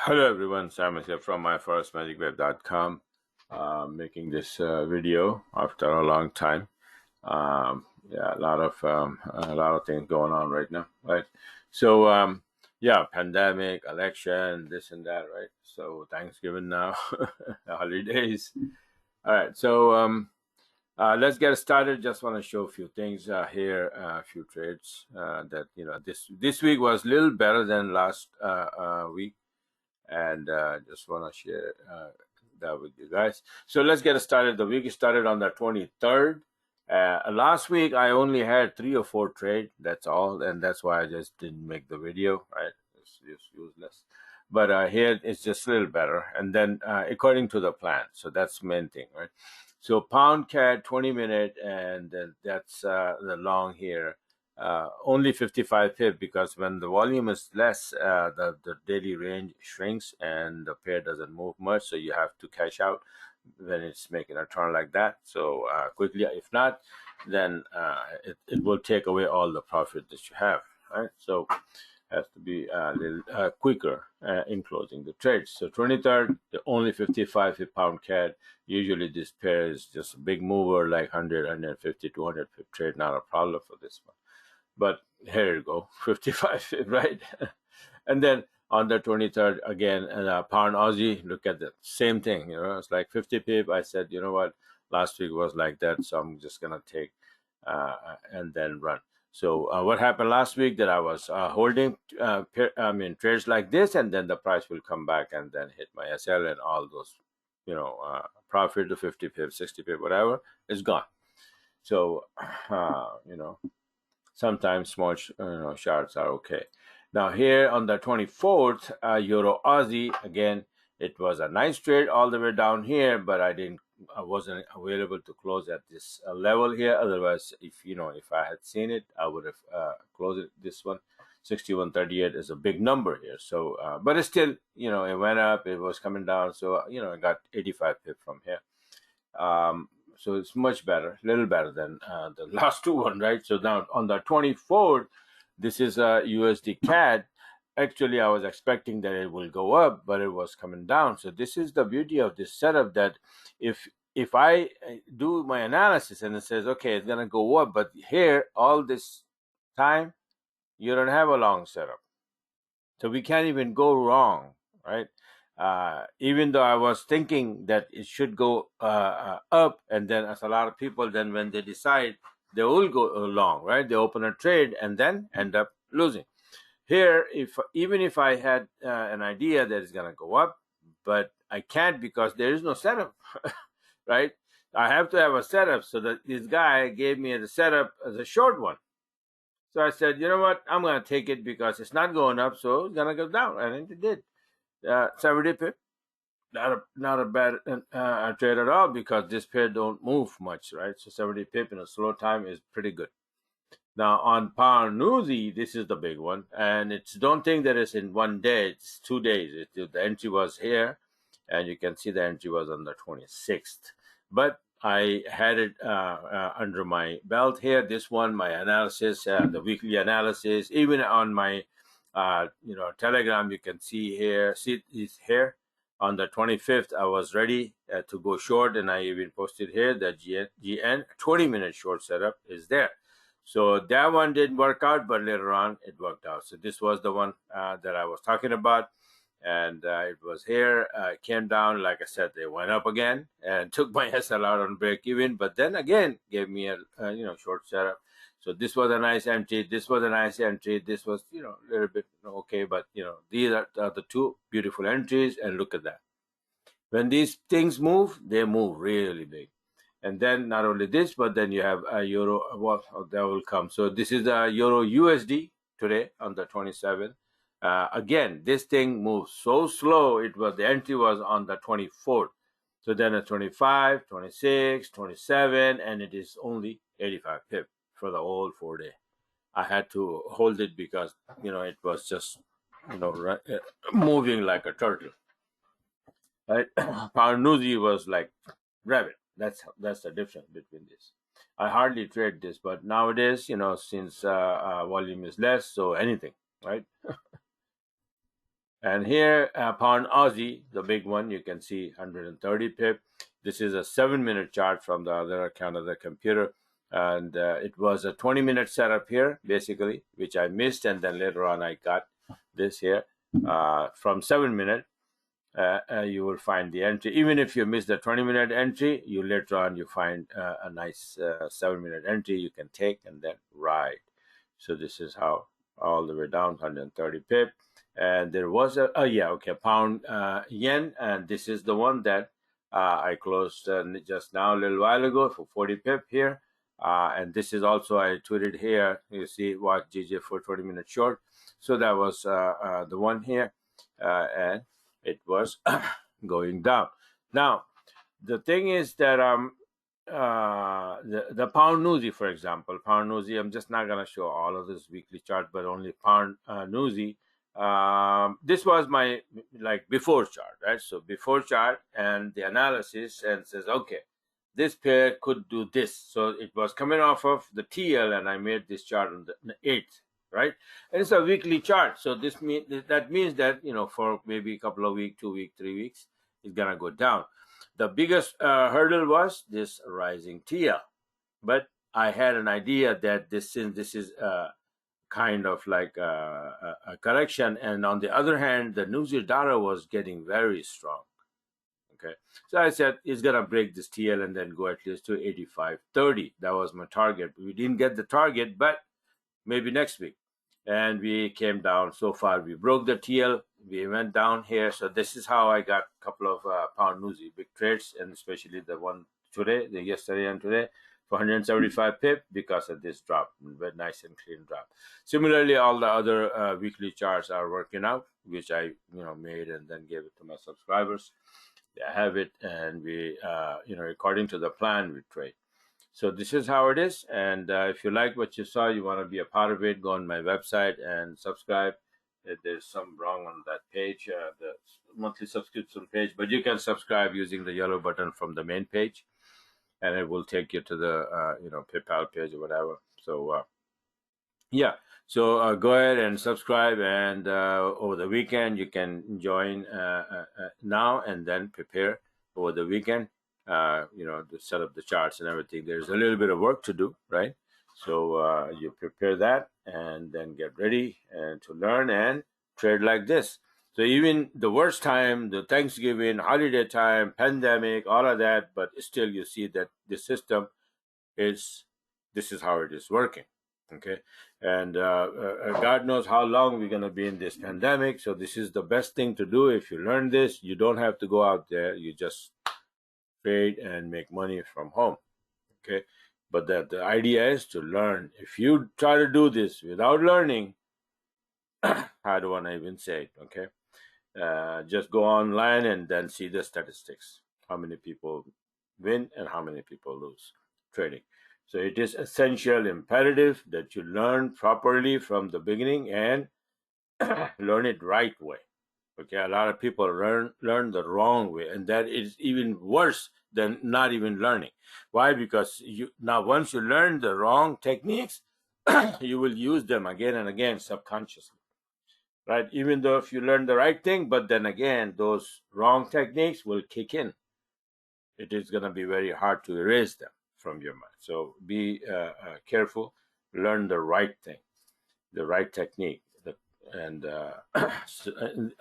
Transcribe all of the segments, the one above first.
Hello everyone, Sam is here from myforexmagicweb.com, making this video after a long time. Yeah, a lot of things going on right now, right? So yeah, pandemic, election, this and that, right? So Thanksgiving now, holidays. All right, so let's get started. Just want to show a few things here, a few trades that this week was a little better than last week, and just want to share that with you guys. So let's get started. The week started on the 23rd. Last week I only had 3 or 4 trades. That's all, and that's why I just didn't make the video. Right, it's just useless. But here it's just a little better, and then according to the plan. So that's the main thing, right? So pound CAD 20-minute, and then that's the long here. Only 55 pip, because when the volume is less, the daily range shrinks and the pair doesn't move much, so you have to cash out when it's making a turn like that. So quickly, if not, then it will take away all the profit that you have, right? So has to be a little quicker in closing the trades. So 23rd, only 55 pound CAD. Usually this pair is just a big mover, like 100, 150, 200 pip trade, not a problem for this one. But here you go, 55, right? And then on the 23rd, again, pound Aussie, look at that, same thing, it's like 50 pip. I said, you know what, last week was like that, so I'm just going to take and then run. So what happened last week, that I was holding trades like this, and then the price will come back and then hit my SL, and all those, profit to 50 pip, 60 pip, whatever, is gone. So, sometimes small charts are okay. Now here on the 24th, Euro Aussie, again, it was a nice trade all the way down here, but I wasn't available to close at this level here. Otherwise, if I had seen it, I would have closed it. This one, 61.38 is a big number here. So, but it's still, it went up, it was coming down. So, I got 85 pip from here. So it's much better, a little better than the last two one, right? So now on the 24th, this is a USDCAD. Actually, I was expecting that it will go up, but it was coming down. So this is the beauty of this setup, that if I do my analysis and it says, okay, it's gonna go up, but here all this time you don't have a long setup, so we can't even go wrong, right? Even though I was thinking that it should go up, and then as a lot of people, then when they decide, they will go long, right? They open a trade and then end up losing. Here, even if I had an idea that it's going to go up, but I can't, because there is no setup, right? I have to have a setup. So that this guy gave me the setup as a short one. So I said, you know what, I'm going to take it because it's not going up, so it's going to go down. And it did. 70 pip, not a bad trade at all, because this pair don't move much, right? So 70 pip in a slow time is pretty good. Now on pound Newsy, this is the big one, and don't think that it's in one day. It's 2 days. The entry was here, and you can see the entry was on the 26th. But I had it under my belt here. This one, my analysis, the weekly analysis, even on my Telegram, you can see here. See it's here. On the 25th, I was ready to go short, and I even posted here that GN 20-minute short setup is there. So that one didn't work out, but later on it worked out. So this was the one that I was talking about, and it was here. Came down, like I said, they went up again and took my SL out on break even, but then again gave me a short setup. So this was a nice entry. This was a nice entry. This was a little bit okay, but these are the two beautiful entries. And look at that. When these things move, they move really big. And then not only this, but then you have a euro. Well, that will come. So this is the euro USD today on the 27th. Again, this thing moves so slow. The entry was on the 24th. So then it's 25, 26, 27, and it is only 85 pip for the whole 4 day. I had to hold it because it was just moving like a turtle. Right? Pound Newsy was like rabbit. That's the difference between this. I hardly trade this, but nowadays, since volume is less, so anything, right? And here, pound Aussie, the big one, you can see 130 pip. This is a 7-minute chart from the other account of the computer. And it was a 20-minute setup here, basically, which I missed. And then later on, I got this here from 7-minute. You will find the entry. Even if you miss the 20-minute entry, you later on you find a nice 7-minute entry you can take and then ride. So this is how all the way down 130 pip. And there was a pound yen, and this is the one that I closed just now a little while ago for 40 pip here. And this is also, I tweeted here, you see, watch GJ for 20-minute short. So that was the one here. And it was going down. Now, the thing is that the pound Newsy, for example, pound Newsy, I'm just not going to show all of this weekly chart, but only pound Newsy. This was my before chart, right? So before chart and the analysis, and says, okay, this pair could do this. So it was coming off of the TL, and I made this chart on the 8th. Right, and it's a weekly chart, so that means that for maybe a couple of weeks, 2 weeks, 3 weeks, it's gonna go down. The biggest hurdle was this rising TL, but I had an idea that since this is kind of like a correction, and on the other hand, the New Zealand dollar was getting very strong. Okay, so I said it's gonna break this TL and then go at least to 85.30. That was my target. We didn't get the target, but maybe next week. And we came down. So far, we broke the TL. We went down here. So this is how I got a couple of pound Newsy big trades, and especially the one today, the yesterday and today, for 175 pip because of this drop, very nice and clean drop. Similarly, all the other weekly charts are working out, which I made and then gave it to my subscribers. They have it, and we according to the plan we trade. So this is how it is. And if you like what you saw, you want to be a part of it, go on my website and subscribe. There's some wrong on that page, the monthly subscription page, but you can subscribe using the yellow button from the main page, and it will take you to the PayPal page or whatever. So yeah, so go ahead and subscribe, and over the weekend you can join now and then prepare over the weekend. To set up the charts and everything. There's a little bit of work to do, right? So you prepare that and then get ready and to learn and trade like this. So even the worst time, the Thanksgiving, holiday time, pandemic, all of that, but still you see that the system this is how it is working. Okay, and God knows how long we're going to be in this pandemic. So this is the best thing to do. If you learn this, you don't have to go out there. You just trade and make money from home. Okay, but the idea is to learn. If you try to do this without learning, how do I even say it? Okay, just go online and then see the statistics, how many people win and how many people lose trading. So it is essential, imperative that you learn properly from the beginning and learn it right way. Okay, a lot of people learn the wrong way, and that is even worse than not even learning. Why? Because once you learn the wrong techniques, you will use them again and again subconsciously, right? Even though if you learn the right thing, but then again, those wrong techniques will kick in. It is going to be very hard to erase them from your mind. So be careful, learn the right thing, the right technique. And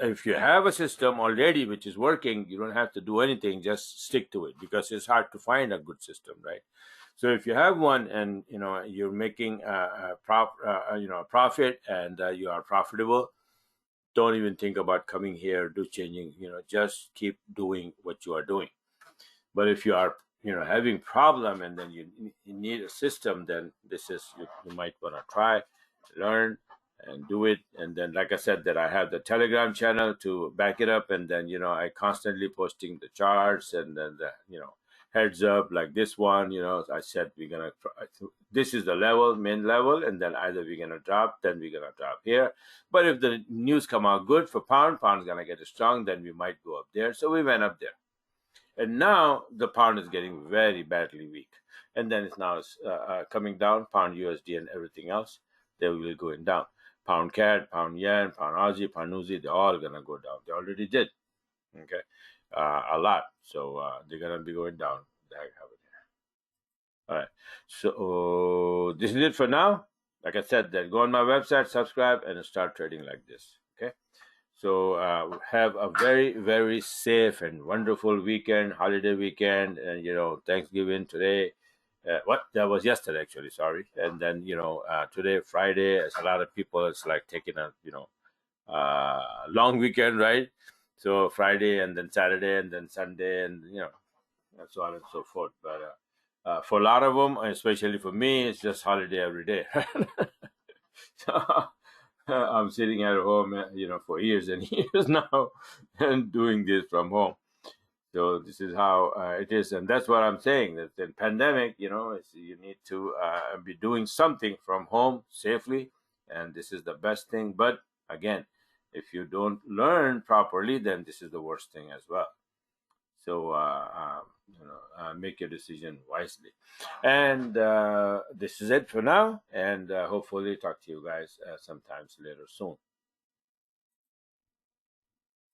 if you have a system already which is working, you don't have to do anything, just stick to it, because it's hard to find a good system, right? So if you have one and you're making a profit and you are profitable, don't even think about coming here, do changing, just keep doing what you are doing. But if you are having problem and then you need a system, then this is you might want to try, learn and do it. And then, like I said, that I have the Telegram channel to back it up, and then I constantly posting the charts, and then the heads up like this one. I said we're gonna this is the level, main level, and then either we're gonna drop, then we're gonna drop here. But if the news come out good for pound's gonna get strong, then we might go up there. So we went up there. And now the pound is getting very badly weak, and then it's now coming down. Pound USD and everything else, they will be going down. pound CAD, pound yen, pound Aussie, pound Uzi, they're all gonna go down. They already did. Okay, a lot. So they're gonna be going down. The heck have it. All right. So this is it for now. Like I said, then go on my website, subscribe, and start trading like this. Okay. So have a very, very safe and wonderful weekend, holiday weekend, and Thanksgiving today. What that was yesterday, actually. Sorry, and then today, Friday. It's a lot of people. It's like taking a long weekend, right? So Friday and then Saturday and then Sunday and and so on and so forth. But for a lot of them, especially for me, it's just holiday every day. So I'm sitting at home, for years and years now, and doing this from home. So this is how it is, and that's what I'm saying. That the pandemic, you need to be doing something from home safely, and this is the best thing. But again, if you don't learn properly, then this is the worst thing as well. So make your decision wisely. And this is it for now. And hopefully talk to you guys sometimes later soon.